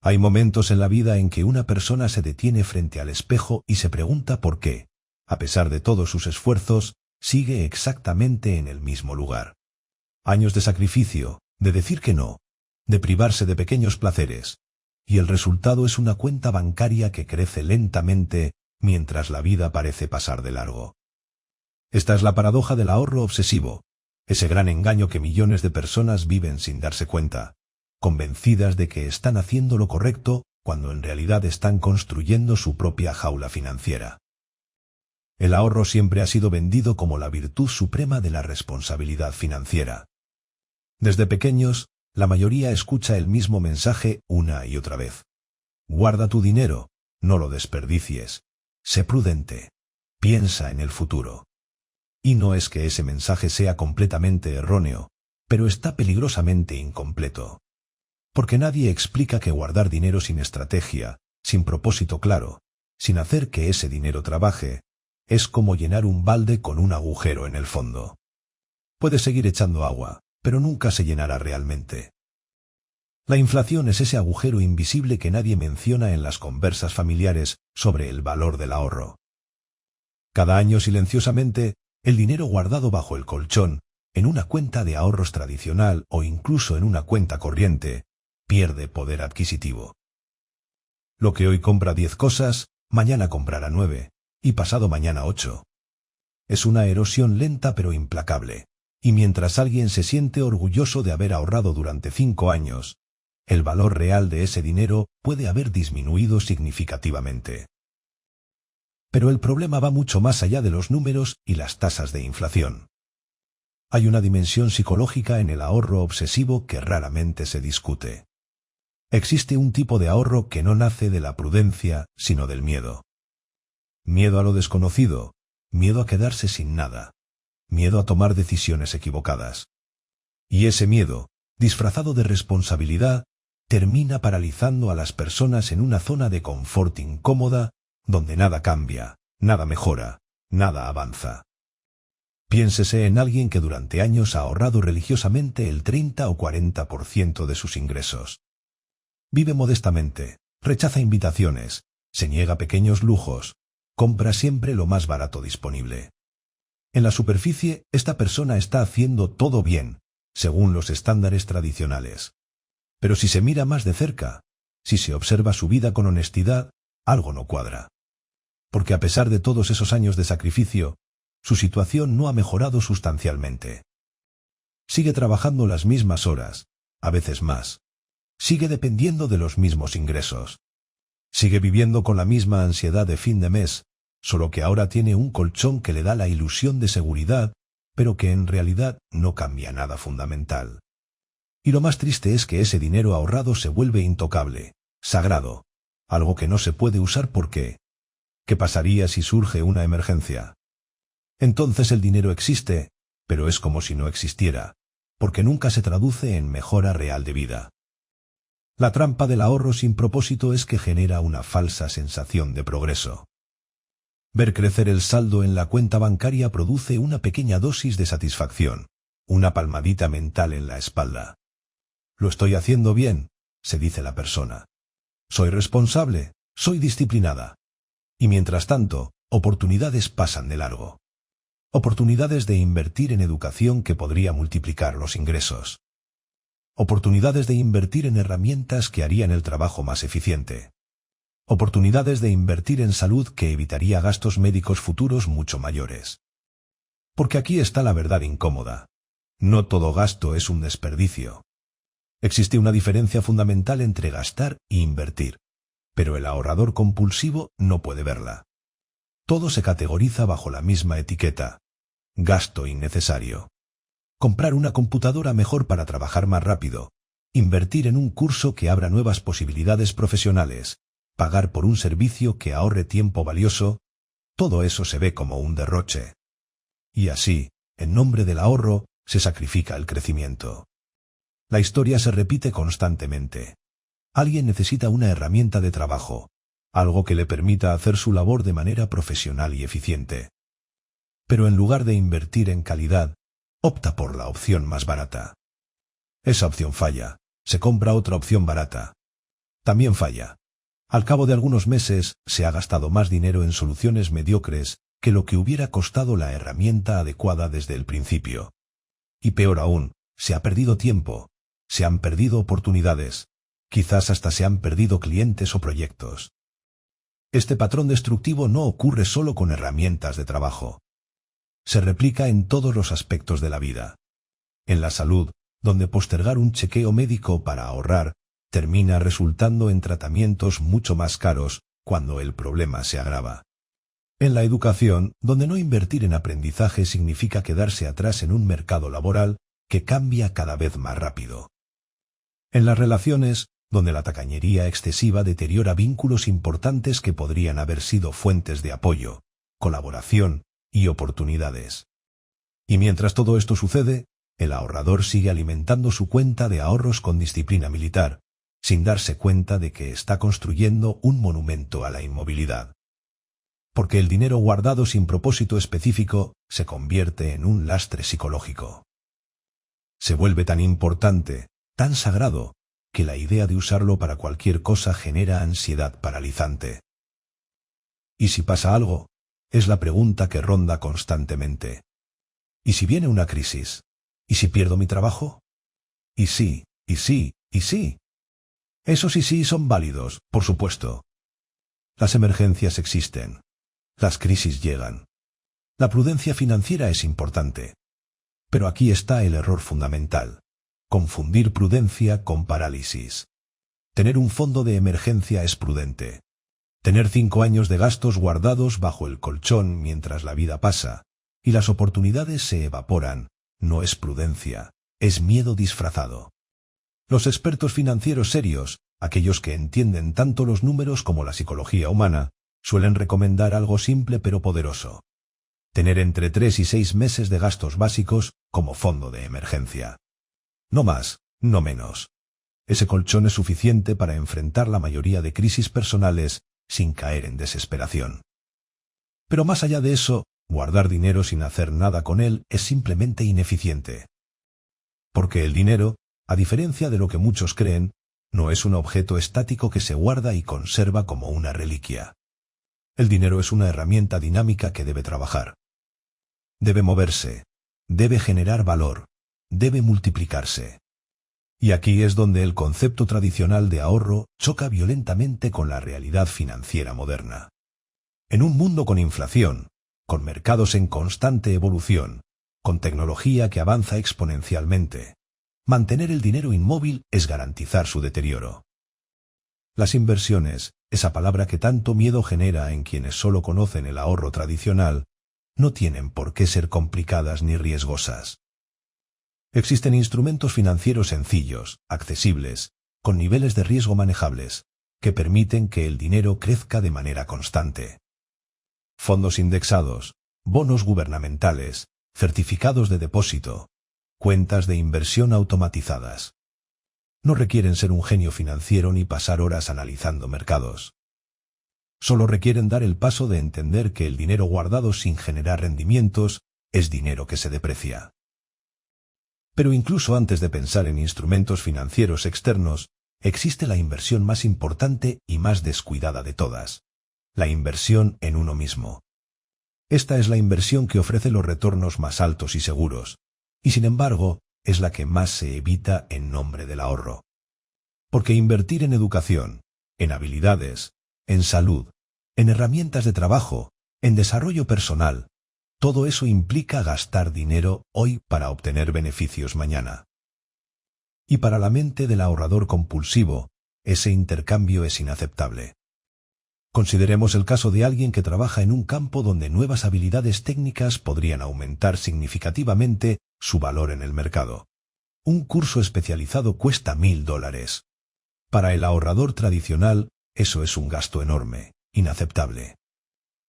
Hay momentos en la vida en que una persona se detiene frente al espejo y se pregunta por qué, a pesar de todos sus esfuerzos, sigue exactamente en el mismo lugar. Años de sacrificio, de decir que no, de privarse de pequeños placeres, y el resultado es una cuenta bancaria que crece lentamente mientras la vida parece pasar de largo. Esta es la paradoja del ahorro obsesivo, ese gran engaño que millones de personas viven sin darse cuenta, convencidas de que están haciendo lo correcto cuando en realidad están construyendo su propia jaula financiera. El ahorro siempre ha sido vendido como la virtud suprema de la responsabilidad financiera. Desde pequeños, la mayoría escucha el mismo mensaje una y otra vez. Guarda tu dinero, no lo desperdicies. Sé prudente. Piensa en el futuro. Y no es que ese mensaje sea completamente erróneo, pero está peligrosamente incompleto. Porque nadie explica que guardar dinero sin estrategia, sin propósito claro, sin hacer que ese dinero trabaje, es como llenar un balde con un agujero en el fondo. Puedes seguir echando agua, pero nunca se llenará realmente. La inflación es ese agujero invisible que nadie menciona en las conversas familiares sobre el valor del ahorro. Cada año silenciosamente, el dinero guardado bajo el colchón, en una cuenta de ahorros tradicional o incluso en una cuenta corriente, pierde poder adquisitivo. Lo que hoy compra 10 cosas, mañana comprará 9, y pasado mañana 8. Es una erosión lenta pero implacable, y mientras alguien se siente orgulloso de haber ahorrado durante 5 años, el valor real de ese dinero puede haber disminuido significativamente. Pero el problema va mucho más allá de los números y las tasas de inflación. Hay una dimensión psicológica en el ahorro obsesivo que raramente se discute. Existe un tipo de ahorro que no nace de la prudencia, sino del miedo. Miedo a lo desconocido, miedo a quedarse sin nada, miedo a tomar decisiones equivocadas. Y ese miedo, disfrazado de responsabilidad, termina paralizando a las personas en una zona de confort incómoda, donde nada cambia, nada mejora, nada avanza. Piénsese en alguien que durante años ha ahorrado religiosamente el 30 o 40% de sus ingresos. Vive modestamente, rechaza invitaciones, se niega a pequeños lujos, compra siempre lo más barato disponible. En la superficie, esta persona está haciendo todo bien, según los estándares tradicionales. Pero si se mira más de cerca, si se observa su vida con honestidad, algo no cuadra. Porque a pesar de todos esos años de sacrificio, su situación no ha mejorado sustancialmente. Sigue trabajando las mismas horas, a veces más. Sigue dependiendo de los mismos ingresos. Sigue viviendo con la misma ansiedad de fin de mes, solo que ahora tiene un colchón que le da la ilusión de seguridad, pero que en realidad no cambia nada fundamental. Y lo más triste es que ese dinero ahorrado se vuelve intocable, sagrado, algo que no se puede usar porque ¿qué pasaría si surge una emergencia? Entonces el dinero existe, pero es como si no existiera, porque nunca se traduce en mejora real de vida. La trampa del ahorro sin propósito es que genera una falsa sensación de progreso. Ver crecer el saldo en la cuenta bancaria produce una pequeña dosis de satisfacción, una palmadita mental en la espalda. Lo estoy haciendo bien, se dice la persona. Soy responsable, soy disciplinada. Y mientras tanto, oportunidades pasan de largo. Oportunidades de invertir en educación que podría multiplicar los ingresos. Oportunidades de invertir en herramientas que harían el trabajo más eficiente. Oportunidades de invertir en salud que evitaría gastos médicos futuros mucho mayores. Porque aquí está la verdad incómoda. No todo gasto es un desperdicio. Existe una diferencia fundamental entre gastar e invertir, pero el ahorrador compulsivo no puede verla. Todo se categoriza bajo la misma etiqueta: gasto innecesario. Comprar una computadora mejor para trabajar más rápido, invertir en un curso que abra nuevas posibilidades profesionales, pagar por un servicio que ahorre tiempo valioso, todo eso se ve como un derroche. Y así, en nombre del ahorro, se sacrifica el crecimiento. La historia se repite constantemente. Alguien necesita una herramienta de trabajo, algo que le permita hacer su labor de manera profesional y eficiente. Pero en lugar de invertir en calidad, opta por la opción más barata. Esa opción falla, se compra otra opción barata. También falla. Al cabo de algunos meses, se ha gastado más dinero en soluciones mediocres que lo que hubiera costado la herramienta adecuada desde el principio. Y peor aún, se ha perdido tiempo, se han perdido oportunidades, quizás hasta se han perdido clientes o proyectos. Este patrón destructivo no ocurre solo con herramientas de trabajo. Se replica en todos los aspectos de la vida. En la salud, donde postergar un chequeo médico para ahorrar termina resultando en tratamientos mucho más caros cuando el problema se agrava. En la educación, donde no invertir en aprendizaje significa quedarse atrás en un mercado laboral que cambia cada vez más rápido. En las relaciones, donde la tacañería excesiva deteriora vínculos importantes que podrían haber sido fuentes de apoyo, colaboración y oportunidades. Y mientras todo esto sucede, el ahorrador sigue alimentando su cuenta de ahorros con disciplina militar, sin darse cuenta de que está construyendo un monumento a la inmovilidad. Porque el dinero guardado sin propósito específico se convierte en un lastre psicológico. Se vuelve tan importante, tan sagrado, que la idea de usarlo para cualquier cosa genera ansiedad paralizante. ¿Y si pasa algo? Es la pregunta que ronda constantemente. ¿Y si viene una crisis? ¿Y si pierdo mi trabajo? ¿Y sí? ¿Y sí? ¿Y sí? Esos y sí son válidos, por supuesto. Las emergencias existen. Las crisis llegan. La prudencia financiera es importante. Pero aquí está el error fundamental. Confundir prudencia con parálisis. Tener un fondo de emergencia es prudente. Tener 5 años de gastos guardados bajo el colchón mientras la vida pasa y las oportunidades se evaporan, no es prudencia, es miedo disfrazado. Los expertos financieros serios, aquellos que entienden tanto los números como la psicología humana, suelen recomendar algo simple pero poderoso. Tener entre 3 y 6 meses de gastos básicos como fondo de emergencia. No más, no menos. Ese colchón es suficiente para enfrentar la mayoría de crisis personales sin caer en desesperación. Pero más allá de eso, guardar dinero sin hacer nada con él es simplemente ineficiente. Porque el dinero, a diferencia de lo que muchos creen, no es un objeto estático que se guarda y conserva como una reliquia. El dinero es una herramienta dinámica que debe trabajar. Debe moverse, debe generar valor, debe multiplicarse. Y aquí es donde el concepto tradicional de ahorro choca violentamente con la realidad financiera moderna. En un mundo con inflación, con mercados en constante evolución, con tecnología que avanza exponencialmente, mantener el dinero inmóvil es garantizar su deterioro. Las inversiones, esa palabra que tanto miedo genera en quienes solo conocen el ahorro tradicional, no tienen por qué ser complicadas ni riesgosas. Existen instrumentos financieros sencillos, accesibles, con niveles de riesgo manejables, que permiten que el dinero crezca de manera constante. Fondos indexados, bonos gubernamentales, certificados de depósito, cuentas de inversión automatizadas. No requieren ser un genio financiero ni pasar horas analizando mercados. Solo requieren dar el paso de entender que el dinero guardado sin generar rendimientos es dinero que se deprecia. Pero incluso antes de pensar en instrumentos financieros externos, existe la inversión más importante y más descuidada de todas: la inversión en uno mismo. Esta es la inversión que ofrece los retornos más altos y seguros, y sin embargo, es la que más se evita en nombre del ahorro. Porque invertir en educación, en habilidades, en salud, en herramientas de trabajo, en desarrollo personal, todo eso implica gastar dinero hoy para obtener beneficios mañana. Y para la mente del ahorrador compulsivo, ese intercambio es inaceptable. Consideremos el caso de alguien que trabaja en un campo donde nuevas habilidades técnicas podrían aumentar significativamente su valor en el mercado. Un curso especializado cuesta $1.000. Para el ahorrador tradicional, eso es un gasto enorme, inaceptable.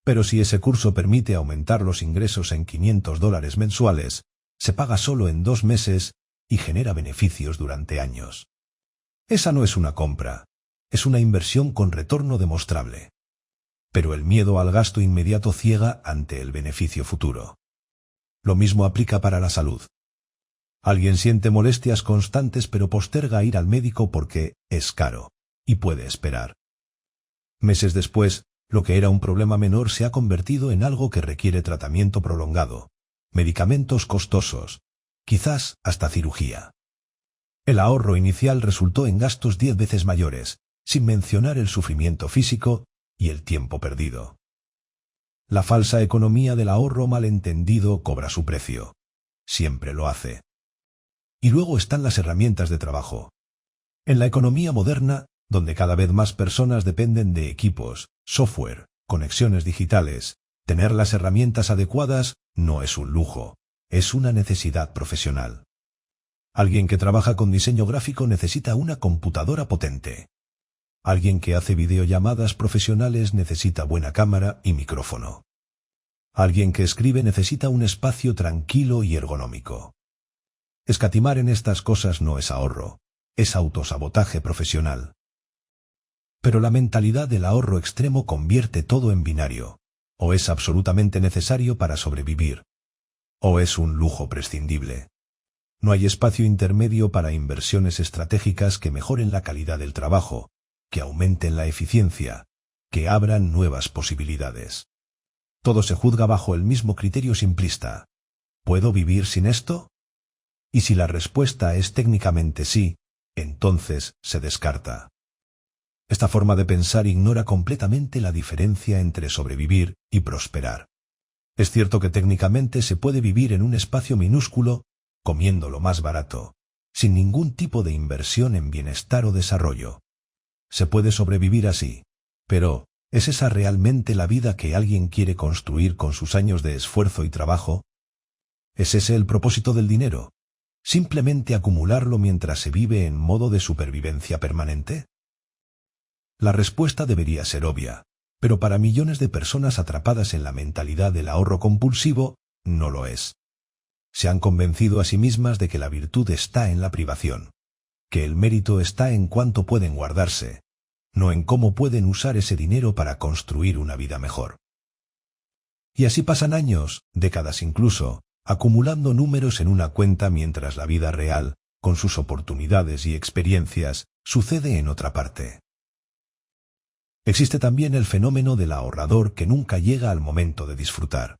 Pero si ese curso permite aumentar los ingresos en $500 mensuales, se paga solo en 2 meses y genera beneficios durante años. Esa no es una compra, es una inversión con retorno demostrable. Pero el miedo al gasto inmediato ciega ante el beneficio futuro. Lo mismo aplica para la salud. Alguien siente molestias constantes pero posterga ir al médico porque es caro, y puede esperar. Meses después, lo que era un problema menor se ha convertido en algo que requiere tratamiento prolongado, medicamentos costosos, quizás hasta cirugía. El ahorro inicial resultó en gastos 10 veces mayores, sin mencionar el sufrimiento físico y el tiempo perdido. La falsa economía del ahorro malentendido cobra su precio. Siempre lo hace. Y luego están las herramientas de trabajo. En la economía moderna, donde cada vez más personas dependen de equipos, software, conexiones digitales, tener las herramientas adecuadas no es un lujo, es una necesidad profesional. Alguien que trabaja con diseño gráfico necesita una computadora potente. Alguien que hace videollamadas profesionales necesita buena cámara y micrófono. Alguien que escribe necesita un espacio tranquilo y ergonómico. Escatimar en estas cosas no es ahorro, es autosabotaje profesional. Pero la mentalidad del ahorro extremo convierte todo en binario. O es absolutamente necesario para sobrevivir, o es un lujo prescindible. No hay espacio intermedio para inversiones estratégicas que mejoren la calidad del trabajo, que aumenten la eficiencia, que abran nuevas posibilidades. Todo se juzga bajo el mismo criterio simplista. ¿Puedo vivir sin esto? Y si la respuesta es técnicamente sí, entonces se descarta. Esta forma de pensar ignora completamente la diferencia entre sobrevivir y prosperar. Es cierto que técnicamente se puede vivir en un espacio minúsculo, comiendo lo más barato, sin ningún tipo de inversión en bienestar o desarrollo. Se puede sobrevivir así, pero ¿es esa realmente la vida que alguien quiere construir con sus años de esfuerzo y trabajo? ¿Es ese el propósito del dinero? ¿Simplemente acumularlo mientras se vive en modo de supervivencia permanente? La respuesta debería ser obvia, pero para millones de personas atrapadas en la mentalidad del ahorro compulsivo, no lo es. Se han convencido a sí mismas de que la virtud está en la privación, que el mérito está en cuánto pueden guardarse, no en cómo pueden usar ese dinero para construir una vida mejor. Y así pasan años, décadas incluso, acumulando números en una cuenta mientras la vida real, con sus oportunidades y experiencias, sucede en otra parte. Existe también el fenómeno del ahorrador que nunca llega al momento de disfrutar.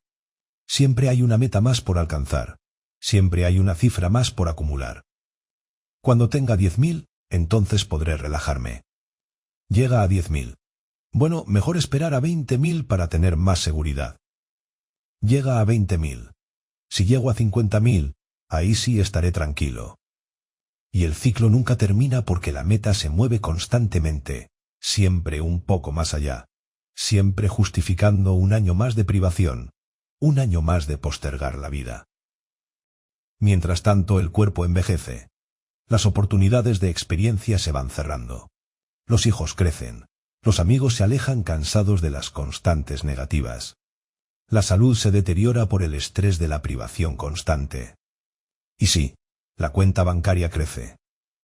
Siempre hay una meta más por alcanzar, siempre hay una cifra más por acumular. Cuando tenga 10.000, entonces podré relajarme. Llega a 10.000. Bueno, mejor esperar a 20.000 para tener más seguridad. Llega a 20.000. Si llego a 50.000, ahí sí estaré tranquilo. Y el ciclo nunca termina porque la meta se mueve constantemente, siempre un poco más allá, siempre justificando un año más de privación, un año más de postergar la vida. Mientras tanto el cuerpo envejece. Las oportunidades de experiencia se van cerrando. Los hijos crecen. Los amigos se alejan cansados de las constantes negativas. La salud se deteriora por el estrés de la privación constante. Y sí, la cuenta bancaria crece.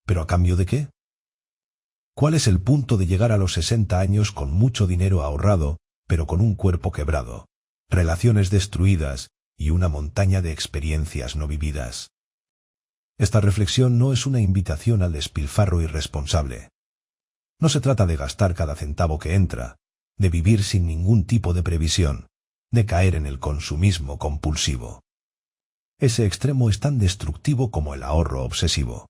¿Pero a cambio de qué? ¿Cuál es el punto de llegar a los 60 años con mucho dinero ahorrado, pero con un cuerpo quebrado, relaciones destruidas y una montaña de experiencias no vividas? Esta reflexión no es una invitación al despilfarro irresponsable. No se trata de gastar cada centavo que entra, de vivir sin ningún tipo de previsión, de caer en el consumismo compulsivo. Ese extremo es tan destructivo como el ahorro obsesivo.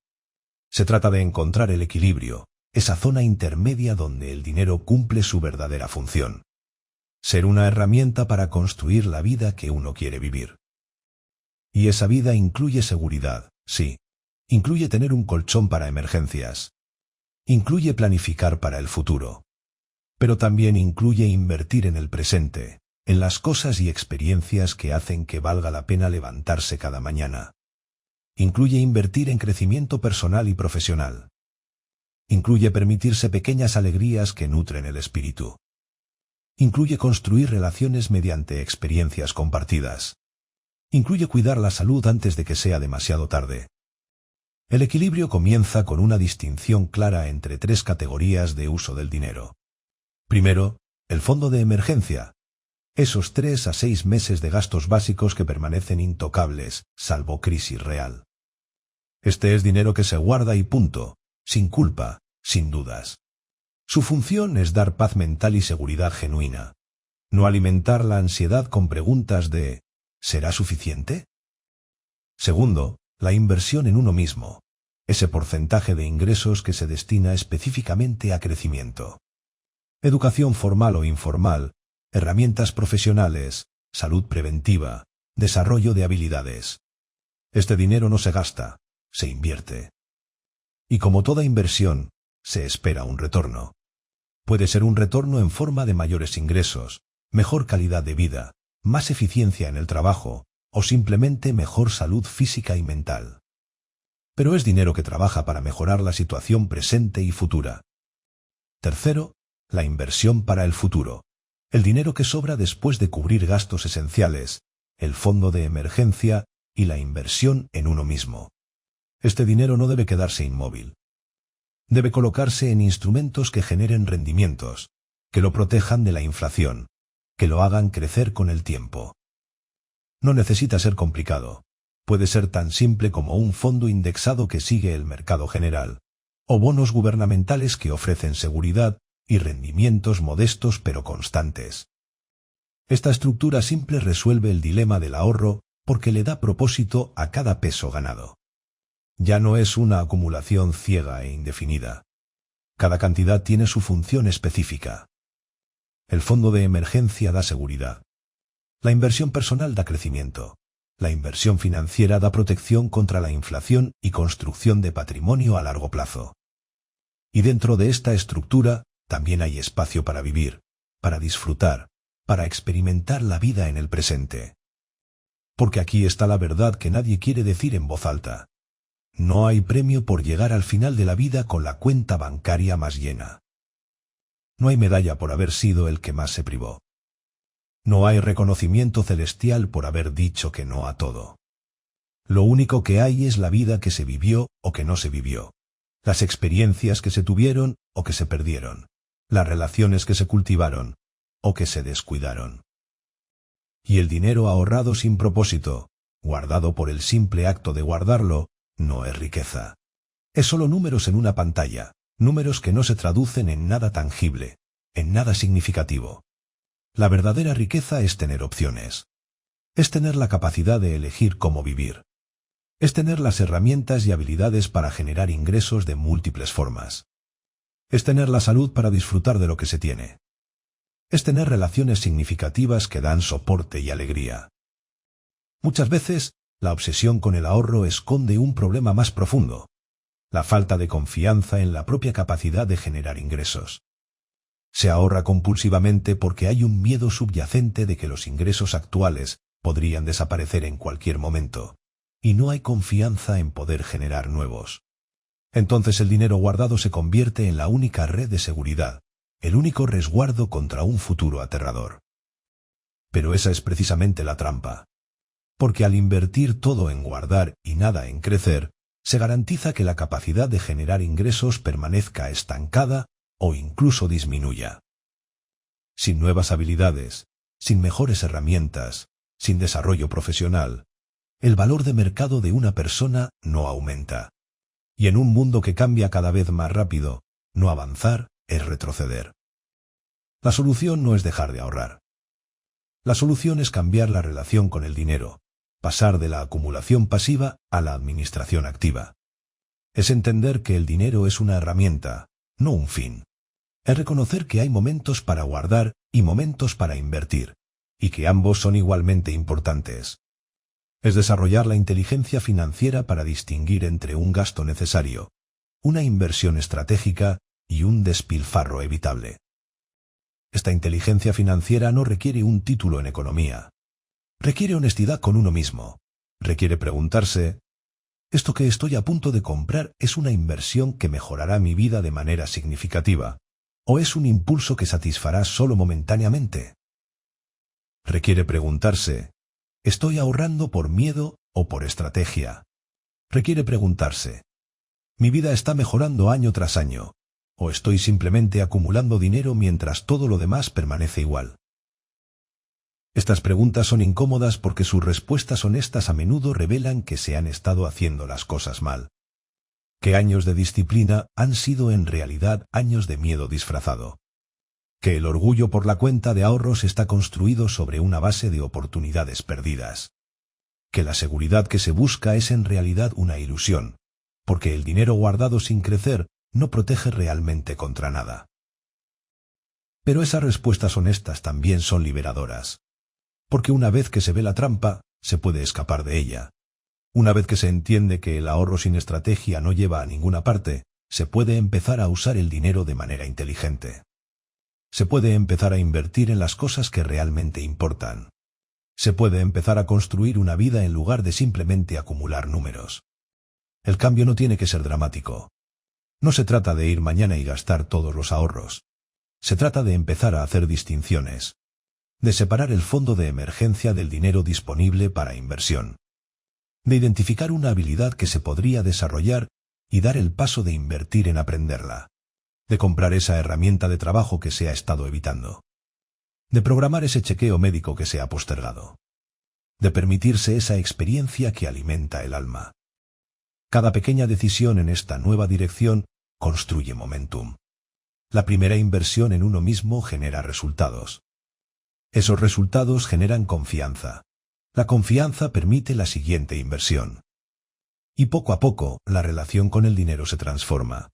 Se trata de encontrar el equilibrio, esa zona intermedia donde el dinero cumple su verdadera función. Ser una herramienta para construir la vida que uno quiere vivir. Y esa vida incluye seguridad, sí. Incluye tener un colchón para emergencias. Incluye planificar para el futuro. Pero también incluye invertir en el presente, en las cosas y experiencias que hacen que valga la pena levantarse cada mañana. Incluye invertir en crecimiento personal y profesional. Incluye permitirse pequeñas alegrías que nutren el espíritu. Incluye construir relaciones mediante experiencias compartidas. Incluye cuidar la salud antes de que sea demasiado tarde. El equilibrio comienza con una distinción clara entre 3 categorías de uso del dinero. Primero, el fondo de emergencia. Esos 3 a 6 meses de gastos básicos que permanecen intocables, salvo crisis real. Este es dinero que se guarda y punto, sin culpa, sin dudas. Su función es dar paz mental y seguridad genuina, no alimentar la ansiedad con preguntas de ¿será suficiente? Segundo, la inversión en uno mismo, ese porcentaje de ingresos que se destina específicamente a crecimiento. Educación formal o informal, herramientas profesionales, salud preventiva, desarrollo de habilidades. Este dinero no se gasta, se invierte. Y como toda inversión, se espera un retorno. Puede ser un retorno en forma de mayores ingresos, mejor calidad de vida, más eficiencia en el trabajo, o simplemente mejor salud física y mental. Pero es dinero que trabaja para mejorar la situación presente y futura. Tercero, la inversión para el futuro. El dinero que sobra después de cubrir gastos esenciales, el fondo de emergencia y la inversión en uno mismo. Este dinero no debe quedarse inmóvil. Debe colocarse en instrumentos que generen rendimientos, que lo protejan de la inflación, que lo hagan crecer con el tiempo. No necesita ser complicado. Puede ser tan simple como un fondo indexado que sigue el mercado general, o bonos gubernamentales que ofrecen seguridad y rendimientos modestos pero constantes. Esta estructura simple resuelve el dilema del ahorro porque le da propósito a cada peso ganado. Ya no es una acumulación ciega e indefinida. Cada cantidad tiene su función específica. El fondo de emergencia da seguridad. La inversión personal da crecimiento. La inversión financiera da protección contra la inflación y construcción de patrimonio a largo plazo. Y dentro de esta estructura también hay espacio para vivir, para disfrutar, para experimentar la vida en el presente. Porque aquí está la verdad que nadie quiere decir en voz alta. No hay premio por llegar al final de la vida con la cuenta bancaria más llena. No hay medalla por haber sido el que más se privó. No hay reconocimiento celestial por haber dicho que no a todo. Lo único que hay es la vida que se vivió o que no se vivió, las experiencias que se tuvieron o que se perdieron, las relaciones que se cultivaron o que se descuidaron. Y el dinero ahorrado sin propósito, guardado por el simple acto de guardarlo, no es riqueza. Es solo números en una pantalla, números que no se traducen en nada tangible, en nada significativo. La verdadera riqueza es tener opciones. Es tener la capacidad de elegir cómo vivir. Es tener las herramientas y habilidades para generar ingresos de múltiples formas. Es tener la salud para disfrutar de lo que se tiene. Es tener relaciones significativas que dan soporte y alegría. Muchas veces, la obsesión con el ahorro esconde un problema más profundo: la falta de confianza en la propia capacidad de generar ingresos. Se ahorra compulsivamente porque hay un miedo subyacente de que los ingresos actuales podrían desaparecer en cualquier momento, y no hay confianza en poder generar nuevos. Entonces el dinero guardado se convierte en la única red de seguridad, el único resguardo contra un futuro aterrador. Pero esa es precisamente la trampa. Porque al invertir todo en guardar y nada en crecer, se garantiza que la capacidad de generar ingresos permanezca estancada o incluso disminuya. Sin nuevas habilidades, sin mejores herramientas, sin desarrollo profesional, el valor de mercado de una persona no aumenta. Y en un mundo que cambia cada vez más rápido, no avanzar es retroceder. La solución no es dejar de ahorrar. La solución es cambiar la relación con el dinero, pasar de la acumulación pasiva a la administración activa. Es entender que el dinero es una herramienta, no un fin. Es reconocer que hay momentos para guardar y momentos para invertir, y que ambos son igualmente importantes. Es desarrollar la inteligencia financiera para distinguir entre un gasto necesario, una inversión estratégica y un despilfarro evitable. Esta inteligencia financiera no requiere un título en economía. Requiere honestidad con uno mismo. Requiere preguntarse: ¿esto que estoy a punto de comprar es una inversión que mejorará mi vida de manera significativa, o es un impulso que satisfará solo momentáneamente? Requiere preguntarse: ¿estoy ahorrando por miedo o por estrategia? Requiere preguntarse: ¿mi vida está mejorando año tras año, o estoy simplemente acumulando dinero mientras todo lo demás permanece igual? Estas preguntas son incómodas porque sus respuestas honestas a menudo revelan que se han estado haciendo las cosas mal. que años de disciplina han sido en realidad años de miedo disfrazado. Que el orgullo por la cuenta de ahorros está construido sobre una base de oportunidades perdidas. Que la seguridad que se busca es en realidad una ilusión, porque el dinero guardado sin crecer no protege realmente contra nada. Pero esas respuestas honestas también son liberadoras. Porque una vez que se ve la trampa, se puede escapar de ella. Una vez que se entiende que el ahorro sin estrategia no lleva a ninguna parte, se puede empezar a usar el dinero de manera inteligente. Se puede empezar a invertir en las cosas que realmente importan. Se puede empezar a construir una vida en lugar de simplemente acumular números. El cambio no tiene que ser dramático. No se trata de ir mañana y gastar todos los ahorros. Se trata de empezar a hacer distinciones. De separar el fondo de emergencia del dinero disponible para inversión. De identificar una habilidad que se podría desarrollar y dar el paso de invertir en aprenderla. De comprar esa herramienta de trabajo que se ha estado evitando. De programar ese chequeo médico que se ha postergado. De permitirse esa experiencia que alimenta el alma. Cada pequeña decisión en esta nueva dirección construye momentum. La primera inversión en uno mismo genera resultados. Esos resultados generan confianza. La confianza permite la siguiente inversión. Y poco a poco, la relación con el dinero se transforma.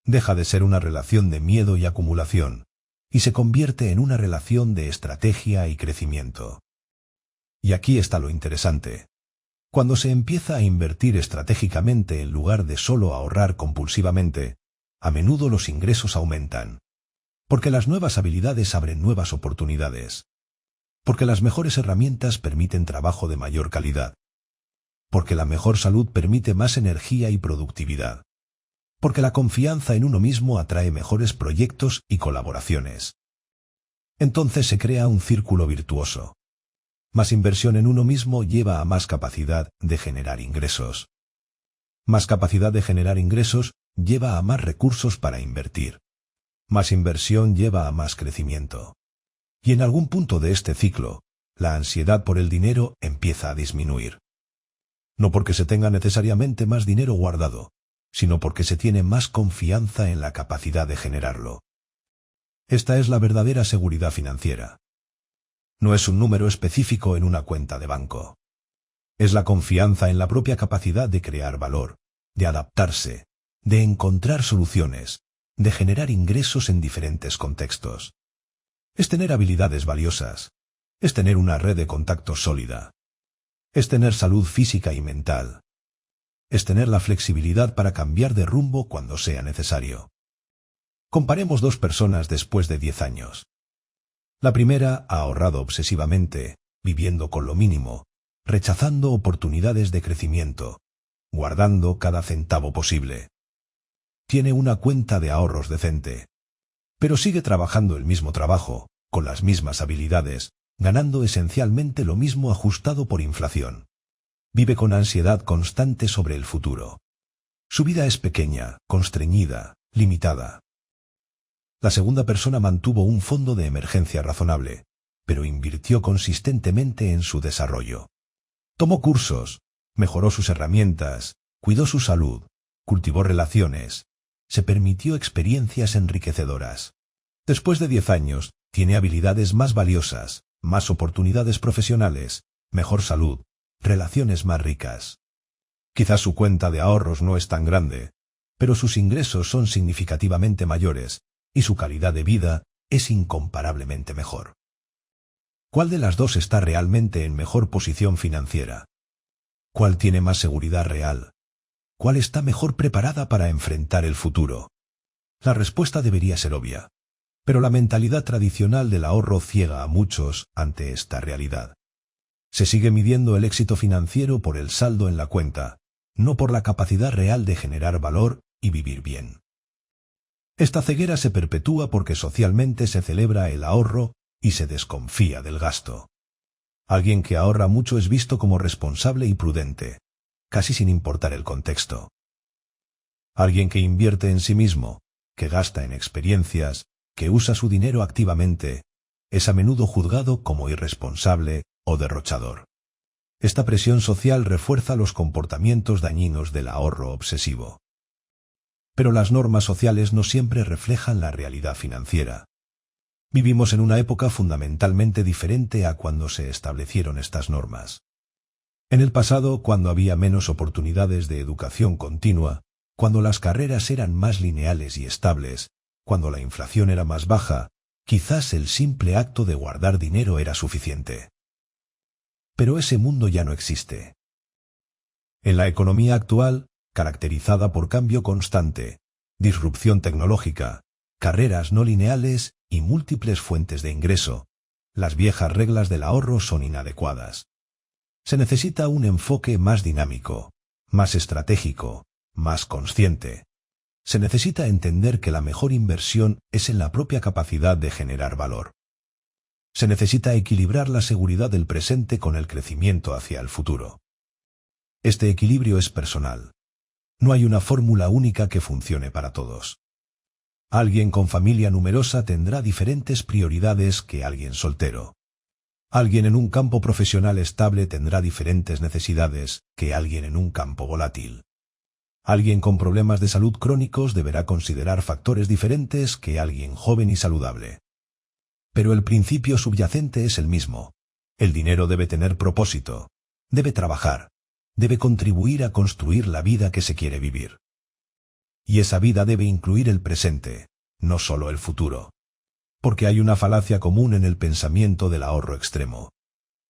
Deja de ser una relación de miedo y acumulación, y se convierte en una relación de estrategia y crecimiento. Y aquí está lo interesante. Cuando se empieza a invertir estratégicamente en lugar de solo ahorrar compulsivamente, a menudo los ingresos aumentan. Porque las nuevas habilidades abren nuevas oportunidades. Porque las mejores herramientas permiten trabajo de mayor calidad. Porque la mejor salud permite más energía y productividad. Porque la confianza en uno mismo atrae mejores proyectos y colaboraciones. Entonces se crea un círculo virtuoso. Más inversión en uno mismo lleva a más capacidad de generar ingresos. Más capacidad de generar ingresos lleva a más recursos para invertir. Más inversión lleva a más crecimiento. Y en algún punto de este ciclo, la ansiedad por el dinero empieza a disminuir. No porque se tenga necesariamente más dinero guardado, sino porque se tiene más confianza en la capacidad de generarlo. Esta es la verdadera seguridad financiera. No es un número específico en una cuenta de banco. Es la confianza en la propia capacidad de crear valor, de adaptarse, de encontrar soluciones, de generar ingresos en diferentes contextos. Es tener habilidades valiosas. Es tener una red de contactos sólida. Es tener salud física y mental. Es tener la flexibilidad para cambiar de rumbo cuando sea necesario. Comparemos dos personas después de 10 años. La primera ha ahorrado obsesivamente, viviendo con lo mínimo, rechazando oportunidades de crecimiento, guardando cada centavo posible. Tiene una cuenta de ahorros decente, pero sigue trabajando el mismo trabajo, con las mismas habilidades, ganando esencialmente lo mismo ajustado por inflación. Vive con ansiedad constante sobre el futuro. Su vida es pequeña, constreñida, limitada. La segunda persona mantuvo un fondo de emergencia razonable, pero invirtió consistentemente en su desarrollo. Tomó cursos, mejoró sus herramientas, cuidó su salud, cultivó relaciones, se permitió experiencias enriquecedoras. Después de 10 años, tiene habilidades más valiosas, más oportunidades profesionales, mejor salud, relaciones más ricas. Quizás su cuenta de ahorros no es tan grande, pero sus ingresos son significativamente mayores, y su calidad de vida es incomparablemente mejor. ¿Cuál de las dos está realmente en mejor posición financiera? ¿Cuál tiene más seguridad real? ¿Cuál está mejor preparada para enfrentar el futuro? La respuesta debería ser obvia, pero la mentalidad tradicional del ahorro ciega a muchos ante esta realidad. Se sigue midiendo el éxito financiero por el saldo en la cuenta, no por la capacidad real de generar valor y vivir bien. Esta ceguera se perpetúa porque socialmente se celebra el ahorro y se desconfía del gasto. Alguien que ahorra mucho es visto como responsable y prudente, casi sin importar el contexto. Alguien que invierte en sí mismo, que gasta en experiencias, que usa su dinero activamente, es a menudo juzgado como irresponsable o derrochador. Esta presión social refuerza los comportamientos dañinos del ahorro obsesivo. Pero las normas sociales no siempre reflejan la realidad financiera. Vivimos en una época fundamentalmente diferente a cuando se establecieron estas normas. En el pasado, cuando había menos oportunidades de educación continua, cuando las carreras eran más lineales y estables, cuando la inflación era más baja, quizás el simple acto de guardar dinero era suficiente. Pero ese mundo ya no existe. En la economía actual, caracterizada por cambio constante, disrupción tecnológica, carreras no lineales y múltiples fuentes de ingreso, las viejas reglas del ahorro son inadecuadas. Se necesita un enfoque más dinámico, más estratégico, más consciente. Se necesita entender que la mejor inversión es en la propia capacidad de generar valor. Se necesita equilibrar la seguridad del presente con el crecimiento hacia el futuro. Este equilibrio es personal. No hay una fórmula única que funcione para todos. Alguien con familia numerosa tendrá diferentes prioridades que alguien soltero. Alguien en un campo profesional estable tendrá diferentes necesidades que alguien en un campo volátil. Alguien con problemas de salud crónicos deberá considerar factores diferentes que alguien joven y saludable. Pero el principio subyacente es el mismo. El dinero debe tener propósito, debe trabajar, debe contribuir a construir la vida que se quiere vivir. Y esa vida debe incluir el presente, no solo el futuro. Porque hay una falacia común en el pensamiento del ahorro extremo.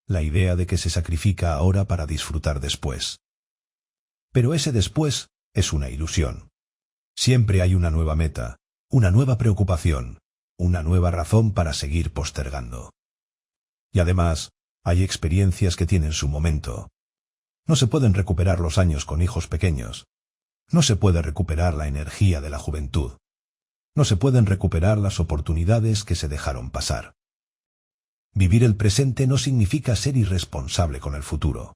La idea de que se sacrifica ahora para disfrutar después. Pero ese después es una ilusión. Siempre hay una nueva meta, una nueva preocupación, una nueva razón para seguir postergando. Y además, hay experiencias que tienen su momento. No se pueden recuperar los años con hijos pequeños. No se puede recuperar la energía de la juventud. No se pueden recuperar las oportunidades que se dejaron pasar. Vivir el presente no significa ser irresponsable con el futuro.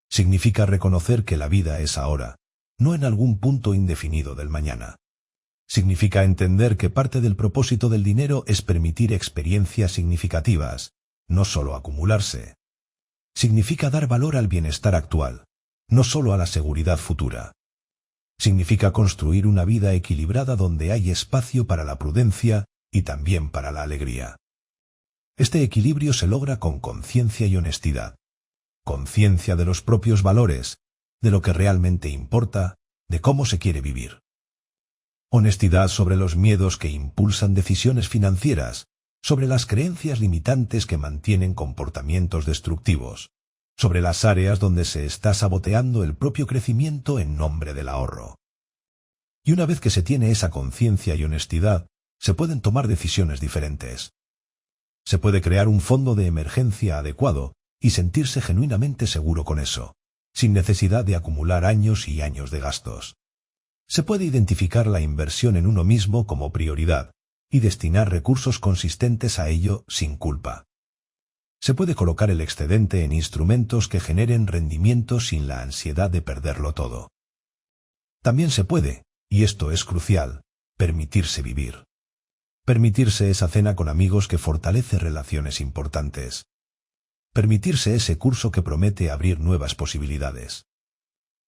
Significa reconocer que la vida es ahora, no en algún punto indefinido del mañana. Significa entender que parte del propósito del dinero es permitir experiencias significativas, no solo acumularse. Significa dar valor al bienestar actual, no solo a la seguridad futura. Significa construir una vida equilibrada donde hay espacio para la prudencia y también para la alegría. Este equilibrio se logra con conciencia y honestidad. Conciencia de los propios valores, de lo que realmente importa, de cómo se quiere vivir. Honestidad sobre los miedos que impulsan decisiones financieras, sobre las creencias limitantes que mantienen comportamientos destructivos, sobre las áreas donde se está saboteando el propio crecimiento en nombre del ahorro. Y una vez que se tiene esa conciencia y honestidad, se pueden tomar decisiones diferentes. Se puede crear un fondo de emergencia adecuado y sentirse genuinamente seguro con eso, sin necesidad de acumular años y años de gastos. Se puede identificar la inversión en uno mismo como prioridad y destinar recursos consistentes a ello sin culpa. Se puede colocar el excedente en instrumentos que generen rendimiento sin la ansiedad de perderlo todo. También se puede, y esto es crucial, permitirse vivir. Permitirse esa cena con amigos que fortalece relaciones importantes. Permitirse ese curso que promete abrir nuevas posibilidades.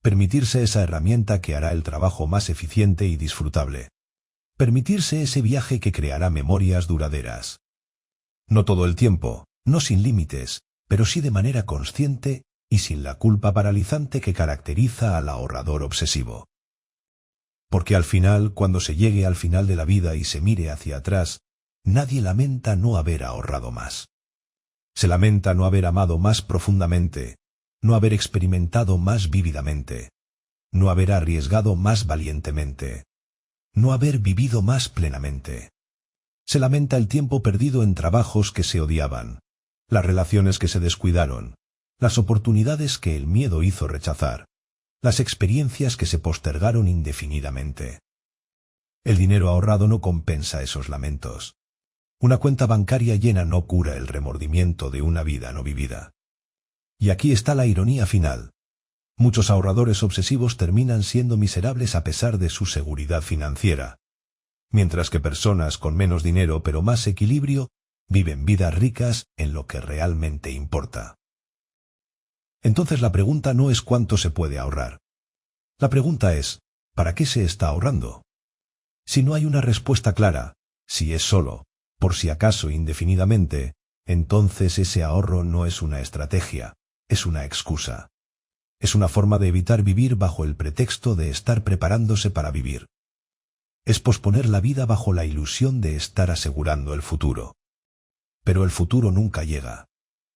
Permitirse esa herramienta que hará el trabajo más eficiente y disfrutable. Permitirse ese viaje que creará memorias duraderas. No todo el tiempo, no sin límites, pero sí de manera consciente y sin la culpa paralizante que caracteriza al ahorrador obsesivo. Porque al final, cuando se llegue al final de la vida y se mire hacia atrás, nadie lamenta no haber ahorrado más. Se lamenta no haber amado más profundamente, no haber experimentado más vívidamente, no haber arriesgado más valientemente, no haber vivido más plenamente. Se lamenta el tiempo perdido en trabajos que se odiaban, las relaciones que se descuidaron, las oportunidades que el miedo hizo rechazar, las experiencias que se postergaron indefinidamente. El dinero ahorrado no compensa esos lamentos. Una cuenta bancaria llena no cura el remordimiento de una vida no vivida. Y aquí está la ironía final. Muchos ahorradores obsesivos terminan siendo miserables a pesar de su seguridad financiera, mientras que personas con menos dinero pero más equilibrio viven vidas ricas en lo que realmente importa. Entonces la pregunta no es cuánto se puede ahorrar. La pregunta es, ¿para qué se está ahorrando? Si no hay una respuesta clara, si es solo, por si acaso indefinidamente, entonces ese ahorro no es una estrategia, es una excusa. Es una forma de evitar vivir bajo el pretexto de estar preparándose para vivir. Es posponer la vida bajo la ilusión de estar asegurando el futuro. Pero el futuro nunca llega.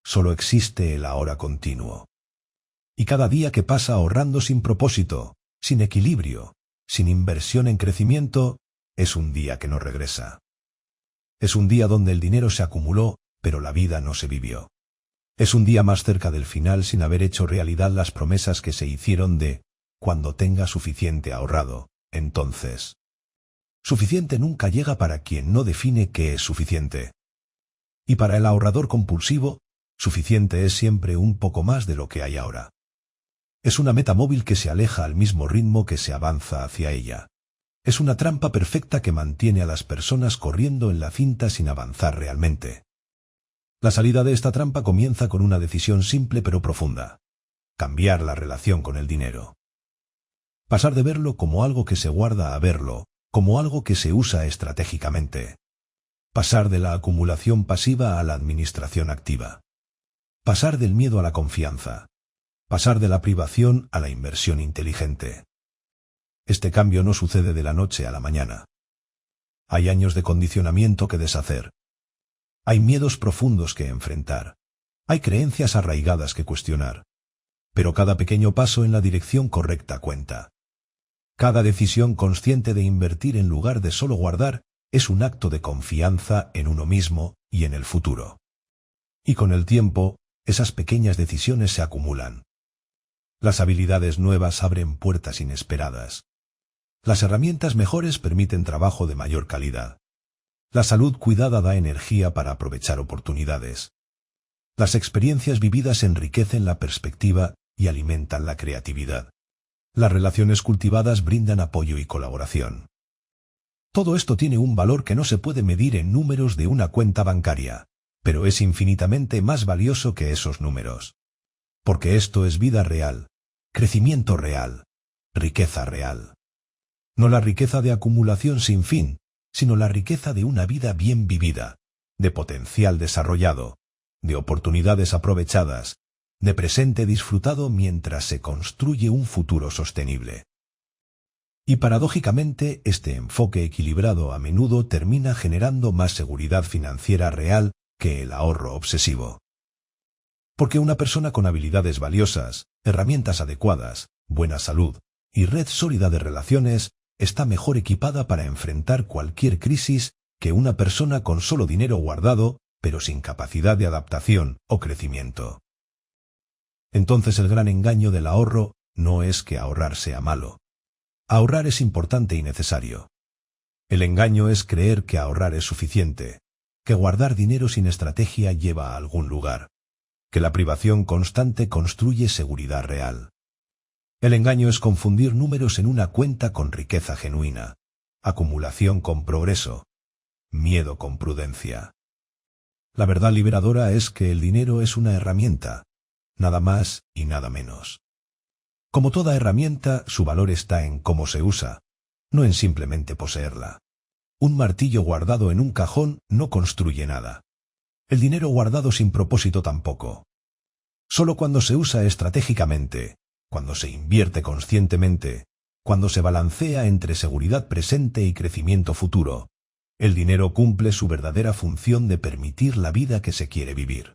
Solo existe el ahora continuo. Y cada día que pasa ahorrando sin propósito, sin equilibrio, sin inversión en crecimiento, es un día que no regresa. Es un día donde el dinero se acumuló, pero la vida no se vivió. Es un día más cerca del final sin haber hecho realidad las promesas que se hicieron de «cuando tenga suficiente ahorrado, entonces». Suficiente nunca llega para quien no define qué es suficiente. Y para el ahorrador compulsivo, suficiente es siempre un poco más de lo que hay ahora. Es una meta móvil que se aleja al mismo ritmo que se avanza hacia ella. Es una trampa perfecta que mantiene a las personas corriendo en la cinta sin avanzar realmente. La salida de esta trampa comienza con una decisión simple pero profunda: cambiar la relación con el dinero. Pasar de verlo como algo que se guarda a verlo como algo que se usa estratégicamente. Pasar de la acumulación pasiva a la administración activa. Pasar del miedo a la confianza. Pasar de la privación a la inversión inteligente. Este cambio no sucede de la noche a la mañana. Hay años de condicionamiento que deshacer. Hay miedos profundos que enfrentar. Hay creencias arraigadas que cuestionar. Pero cada pequeño paso en la dirección correcta cuenta. Cada decisión consciente de invertir en lugar de solo guardar es un acto de confianza en uno mismo y en el futuro. Y con el tiempo, esas pequeñas decisiones se acumulan. Las habilidades nuevas abren puertas inesperadas. Las herramientas mejores permiten trabajo de mayor calidad. La salud cuidada da energía para aprovechar oportunidades. Las experiencias vividas enriquecen la perspectiva y alimentan la creatividad. Las relaciones cultivadas brindan apoyo y colaboración. Todo esto tiene un valor que no se puede medir en números de una cuenta bancaria, pero es infinitamente más valioso que esos números. Porque esto es vida real, crecimiento real, riqueza real. No la riqueza de acumulación sin fin, sino la riqueza de una vida bien vivida, de potencial desarrollado, de oportunidades aprovechadas, de presente disfrutado mientras se construye un futuro sostenible. Y paradójicamente, este enfoque equilibrado a menudo termina generando más seguridad financiera real que el ahorro obsesivo. Porque una persona con habilidades valiosas, herramientas adecuadas, buena salud y red sólida de relaciones está mejor equipada para enfrentar cualquier crisis que una persona con solo dinero guardado, pero sin capacidad de adaptación o crecimiento. Entonces el gran engaño del ahorro no es que ahorrar sea malo. Ahorrar es importante y necesario. El engaño es creer que ahorrar es suficiente, que guardar dinero sin estrategia lleva a algún lugar, que la privación constante construye seguridad real. El engaño es confundir números en una cuenta con riqueza genuina, acumulación con progreso, miedo con prudencia. La verdad liberadora es que el dinero es una herramienta, nada más y nada menos. Como toda herramienta, su valor está en cómo se usa, no en simplemente poseerla. Un martillo guardado en un cajón no construye nada. El dinero guardado sin propósito tampoco. Solo cuando se usa estratégicamente, cuando se invierte conscientemente, cuando se balancea entre seguridad presente y crecimiento futuro, el dinero cumple su verdadera función de permitir la vida que se quiere vivir.